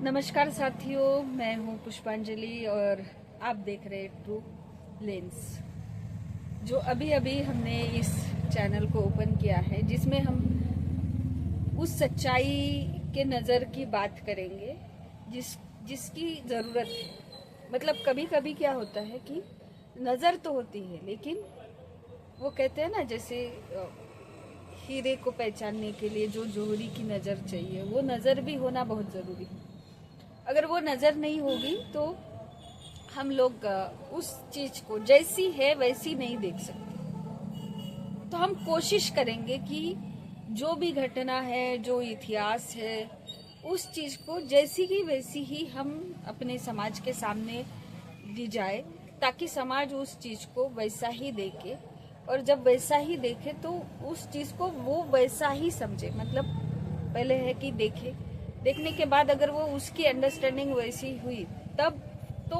नमस्कार साथियों, मैं हूं पुष्पांजलि और आप देख रहे हैं ट्रू लेंस। जो अभी अभी हमने इस चैनल को ओपन किया है, जिसमें हम उस सच्चाई के नज़र की बात करेंगे जिसकी ज़रूरत है। मतलब कभी कभी क्या होता है कि नज़र तो होती है, लेकिन वो कहते हैं ना, जैसे हीरे को पहचानने के लिए जो जोहरी की नज़र चाहिए, वो नज़र भी होना बहुत ज़रूरी है। अगर वो नज़र नहीं होगी तो हम लोग उस चीज़ को जैसी है वैसी नहीं देख सकते। तो हम कोशिश करेंगे कि जो भी घटना है, जो इतिहास है, उस चीज़ को जैसी की वैसी ही हम अपने समाज के सामने ली जाए, ताकि समाज उस चीज़ को वैसा ही देखे। और जब वैसा ही देखे तो उस चीज़ को वो वैसा ही समझे। मतलब पहले है कि देखने के बाद अगर वो उसकी अंडरस्टैंडिंग वैसी हुई, तब तो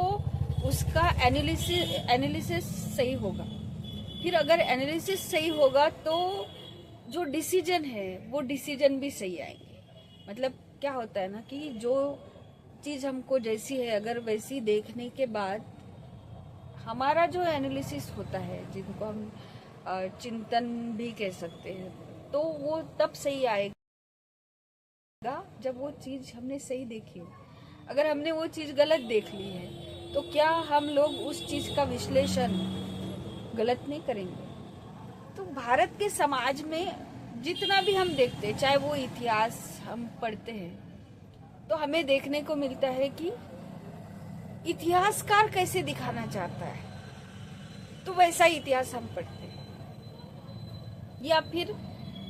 उसका एनालिसिस सही होगा। फिर अगर एनालिसिस सही होगा तो जो डिसीजन है वो डिसीजन भी सही आएंगे। मतलब क्या होता है ना कि जो चीज़ हमको जैसी है, अगर वैसी देखने के बाद हमारा जो एनालिसिस होता है, जिनको हम चिंतन भी कह सकते हैं, तो वो तब सही आएगा जब वो चीज़ हमने सही देखी हो। अगर हमने वो चीज़ गलत देख ली है, तो क्या हम लोग उस चीज़ का विश्लेषण गलत नहीं करेंगे? तो भारत के समाज में जितना भी हम देखते हैं, चाहे वो इतिहास हम पढ़ते हैं, तो हमें देखने को मिलता है कि इतिहासकार कैसे दिखाना चाहता है, तो वैसा इतिहास हम पढ़ते हैं। या फिर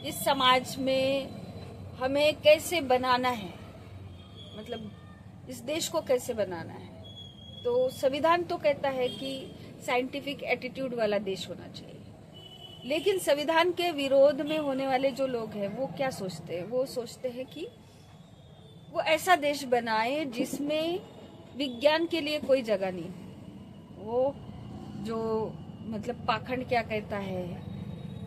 इस समाज में हमें कैसे बनाना है, मतलब इस देश को कैसे बनाना है। तो संविधान तो कहता है कि साइंटिफिक एटीट्यूड वाला देश होना चाहिए, लेकिन संविधान के विरोध में होने वाले जो लोग हैं, वो क्या सोचते हैं? वो सोचते हैं कि वो ऐसा देश बनाए जिसमें विज्ञान के लिए कोई जगह नहीं। वो जो मतलब पाखंड क्या कहता है,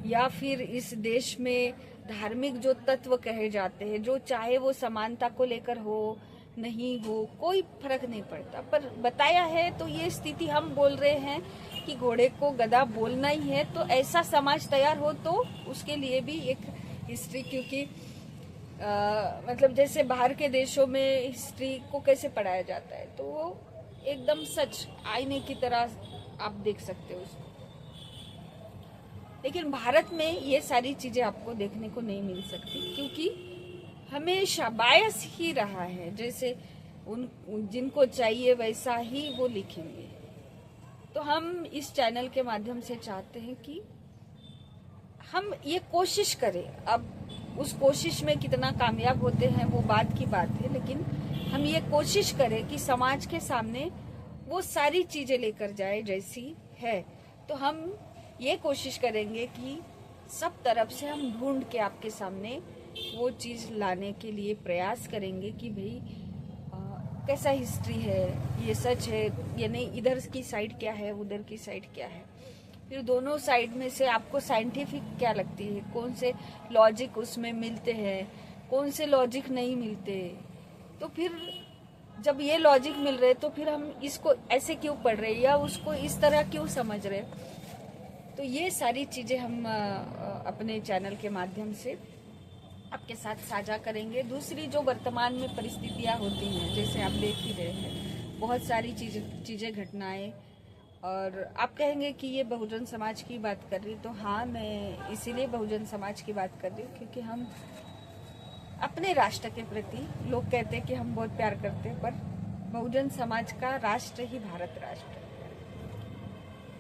या फिर इस देश में धार्मिक जो तत्व कहे जाते हैं, जो चाहे वो समानता को लेकर हो नहीं हो, कोई फर्क नहीं पड़ता, पर बताया है तो ये स्थिति हम बोल रहे हैं कि घोड़े को गधा बोलना ही है। तो ऐसा समाज तैयार हो तो उसके लिए भी एक हिस्ट्री, क्योंकि मतलब जैसे बाहर के देशों में हिस्ट्री को कैसे पढ़ाया जाता है, तो वो एकदम सच आईने की तरह आप देख सकते हो उसको। लेकिन भारत में ये सारी चीज़ें आपको देखने को नहीं मिल सकती, क्योंकि हमेशा बायस ही रहा है। जैसे जिनको चाहिए वैसा ही वो लिखेंगे। तो हम इस चैनल के माध्यम से चाहते हैं कि हम ये कोशिश करें। अब उस कोशिश में कितना कामयाब होते हैं वो बात की बात है, लेकिन हम ये कोशिश करें कि समाज के सामने वो सारी चीज़ें लेकर जाए जैसी है। तो हम ये कोशिश करेंगे कि सब तरफ से हम ढूंढ के आपके सामने वो चीज़ लाने के लिए प्रयास करेंगे कि भाई कैसा हिस्ट्री है, ये सच है या नहीं, इधर की साइड क्या है, उधर की साइड क्या है। फिर दोनों साइड में से आपको साइंटिफिक क्या लगती है, कौन से लॉजिक उसमें मिलते हैं, कौन से लॉजिक नहीं मिलते। तो फिर जब ये लॉजिक मिल रहे तो फिर हम इसको ऐसे क्यों पढ़ रहे या उसको इस तरह क्यों समझ रहे। तो ये सारी चीज़ें हम अपने चैनल के माध्यम से आपके साथ साझा करेंगे। दूसरी जो वर्तमान में परिस्थितियाँ होती हैं, जैसे आप देख ही रहे हैं, बहुत सारी चीज़ें घटनाएं, और आप कहेंगे कि ये बहुजन समाज की बात कर रही, तो हाँ, मैं इसीलिए बहुजन समाज की बात कर रही हूँ क्योंकि हम अपने राष्ट्र के प्रति, लोग कहते हैं कि हम बहुत प्यार करते हैं, पर बहुजन समाज का राष्ट्र ही भारत राष्ट्र है।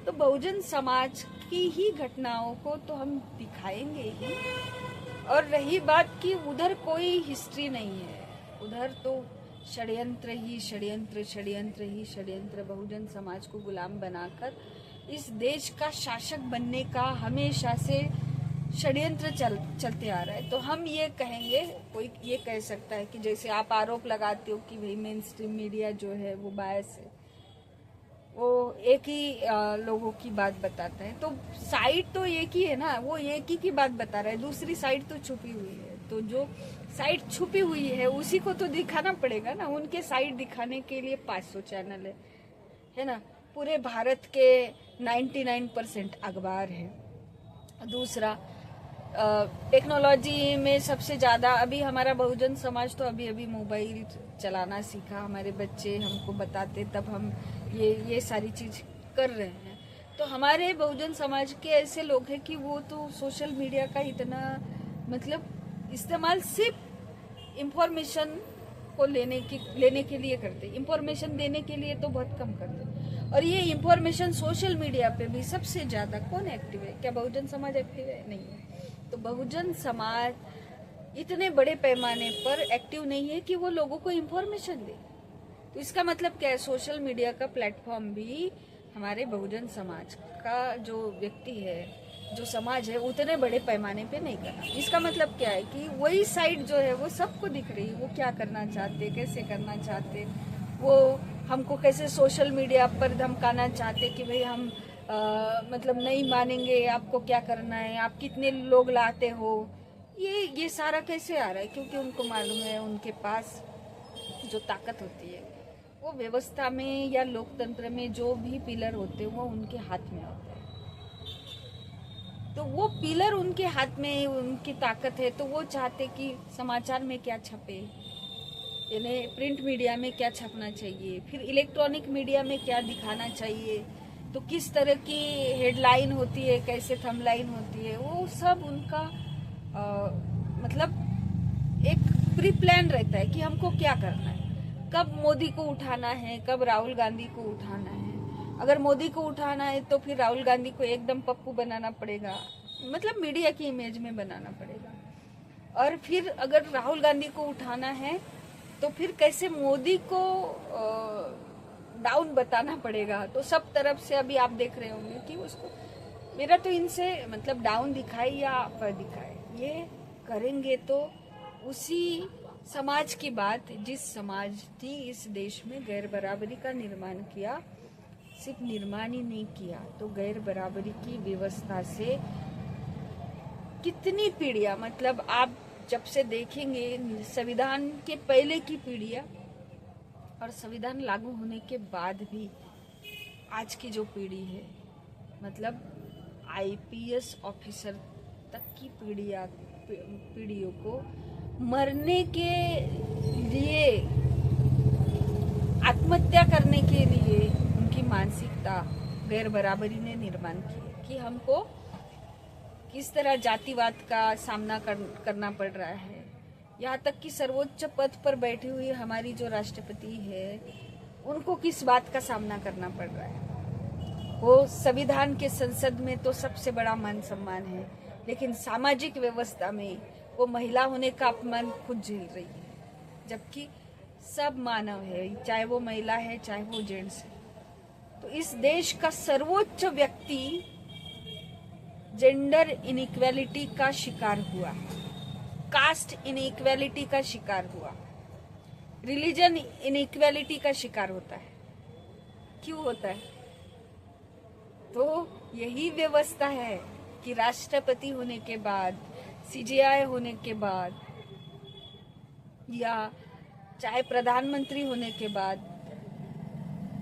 तो बहुजन समाज की ही घटनाओं को तो हम दिखाएंगे ही। और रही बात कि उधर कोई हिस्ट्री नहीं है, उधर तो षड्यंत्र ही षड्यंत्र, षड्यंत्र ही षड्यंत्र, बहुजन समाज को गुलाम बनाकर इस देश का शासक बनने का हमेशा से षड्यंत्र चलते आ रहा है। तो हम ये कहेंगे, कोई ये कह सकता है कि जैसे आप आरोप लगाते हो कि भाई मेन स्ट्रीम मीडिया जो है वो बायस है, वो एक ही लोगों की बात बताता है, तो साइड तो एक ही है ना, वो एक ही की बात बता रहा है, दूसरी साइड तो छुपी हुई है। तो जो साइड छुपी हुई है, उसी को तो दिखाना पड़ेगा ना। उनके साइड दिखाने के लिए 500 चैनल है ना। पूरे भारत के 99% अखबार है। दूसरा, टेक्नोलॉजी में सबसे ज़्यादा अभी हमारा बहुजन समाज तो अभी अभी मोबाइल चलाना सीखा। हमारे बच्चे हमको बताते तब हम ये सारी चीज़ कर रहे हैं। तो हमारे बहुजन समाज के ऐसे लोग हैं कि वो तो सोशल मीडिया का इतना मतलब इस्तेमाल सिर्फ इंफॉर्मेशन को लेने के लिए करते, इंफॉर्मेशन देने के लिए तो बहुत कम करते। और ये इंफॉर्मेशन सोशल मीडिया पे भी सबसे ज्यादा कौन एक्टिव है? क्या बहुजन समाज एक्टिव है? नहीं है। तो बहुजन समाज इतने बड़े पैमाने पर एक्टिव नहीं है कि वो लोगों को इंफॉर्मेशन दे। तो इसका मतलब क्या है? सोशल मीडिया का प्लेटफॉर्म भी हमारे बहुजन समाज का जो व्यक्ति है, जो समाज है, उतने बड़े पैमाने पे नहीं करना। इसका मतलब क्या है कि वही साइड जो है वो सबको दिख रही है। वो क्या करना चाहते, कैसे करना चाहते, वो हमको कैसे सोशल मीडिया पर धमकाना चाहते कि भाई हम मतलब नहीं मानेंगे, आपको क्या करना है, आप कितने लोग लाते हो। ये सारा कैसे आ रहा है? क्योंकि उनको मालूम है उनके पास जो ताकत होती है वो व्यवस्था में या लोकतंत्र में जो भी पिलर होते हैं वो उनके हाथ में होते हैं। तो वो पिलर उनके हाथ में, उनकी ताकत है। तो वो चाहते कि समाचार में क्या छपे, यानी प्रिंट मीडिया में क्या छपना चाहिए, फिर इलेक्ट्रॉनिक मीडिया में क्या दिखाना चाहिए, तो किस तरह की हेडलाइन होती है, कैसे थंबलाइन होती है, वो सब उनका मतलब एक प्री प्लान रहता है कि हमको क्या करना है, कब मोदी को उठाना है, कब राहुल गांधी को उठाना है। अगर मोदी को उठाना है तो फिर राहुल गांधी को एकदम पप्पू बनाना पड़ेगा, मतलब मीडिया की इमेज में बनाना पड़ेगा। और फिर अगर राहुल गांधी को उठाना है तो फिर कैसे मोदी को डाउन बताना पड़ेगा। तो सब तरफ से अभी आप देख रहे होंगे कि उसको मेरा तो इनसे मतलब डाउन दिखाए या अपर दिखाए, ये करेंगे तो उसी समाज की बात, जिस समाज ने इस देश में गैर बराबरी का निर्माण किया। सिर्फ निर्माण ही नहीं किया तो गैर बराबरी की व्यवस्था से कितनी पीढ़ियां, मतलब आप जब से देखेंगे संविधान के पहले की पीढ़ियां और संविधान लागू होने के बाद भी आज की जो पीढ़ी है, मतलब आईपीएस ऑफिसर तक की पीढ़ियों को मरने के लिए, आत्महत्या करने के लिए उनकी मानसिकता गैर बराबरी ने निर्माण की कि हमको किस तरह जातिवाद का सामना करना पड़ रहा है। यहाँ तक कि सर्वोच्च पद पर बैठी हुई हमारी जो राष्ट्रपति है उनको किस बात का सामना करना पड़ रहा है। वो संविधान के संसद में तो सबसे बड़ा मान सम्मान है, लेकिन सामाजिक व्यवस्था में वो महिला होने का अपमान खुद झेल रही है, जबकि सब मानव है, चाहे वो महिला है चाहे वो जेंट्स है। तो इस देश का सर्वोच्च व्यक्ति जेंडर इनइक्वालिटी का शिकार हुआ, कास्ट इनइक्वालिटी का शिकार हुआ, रिलीजन इनइक्वालिटी का शिकार होता है। क्यों होता है? तो यही व्यवस्था है कि राष्ट्रपति होने के बाद, सीजेआई होने के बाद, या चाहे प्रधानमंत्री होने के बाद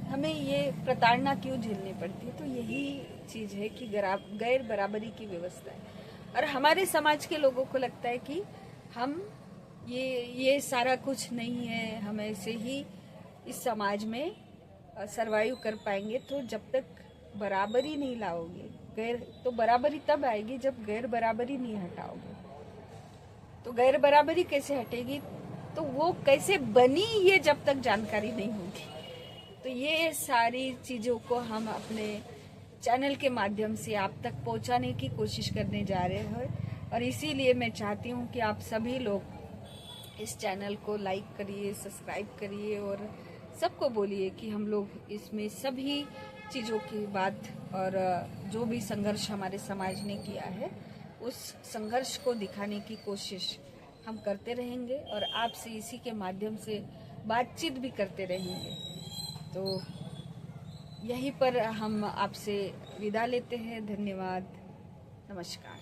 हमें ये प्रताड़ना क्यों झेलनी पड़ती है? तो यही चीज है कि गैर बराबरी की व्यवस्था है। और हमारे समाज के लोगों को लगता है कि हम ये सारा कुछ नहीं है, हम ऐसे ही इस समाज में सरवाइव कर पाएंगे। तो जब तक बराबरी नहीं लाओगे, तो बराबरी तब आएगी जब गैर बराबरी नहीं हटाओगे। तो गैर बराबरी कैसे हटेगी, तो वो कैसे बनी, ये जब तक जानकारी नहीं होगी। तो ये सारी चीज़ों को हम अपने चैनल के माध्यम से आप तक पहुंचाने की कोशिश करने जा रहे हैं। और इसीलिए मैं चाहती हूँ कि आप सभी लोग इस चैनल को लाइक करिए, सब्सक्राइब करिए और सबको बोलिए कि हम लोग इसमें सभी चीज़ों की बात और जो भी संघर्ष हमारे समाज ने किया है उस संघर्ष को दिखाने की कोशिश हम करते रहेंगे और आपसे इसी के माध्यम से बातचीत भी करते रहेंगे। तो यहीं पर हम आपसे विदा लेते हैं। धन्यवाद, नमस्कार।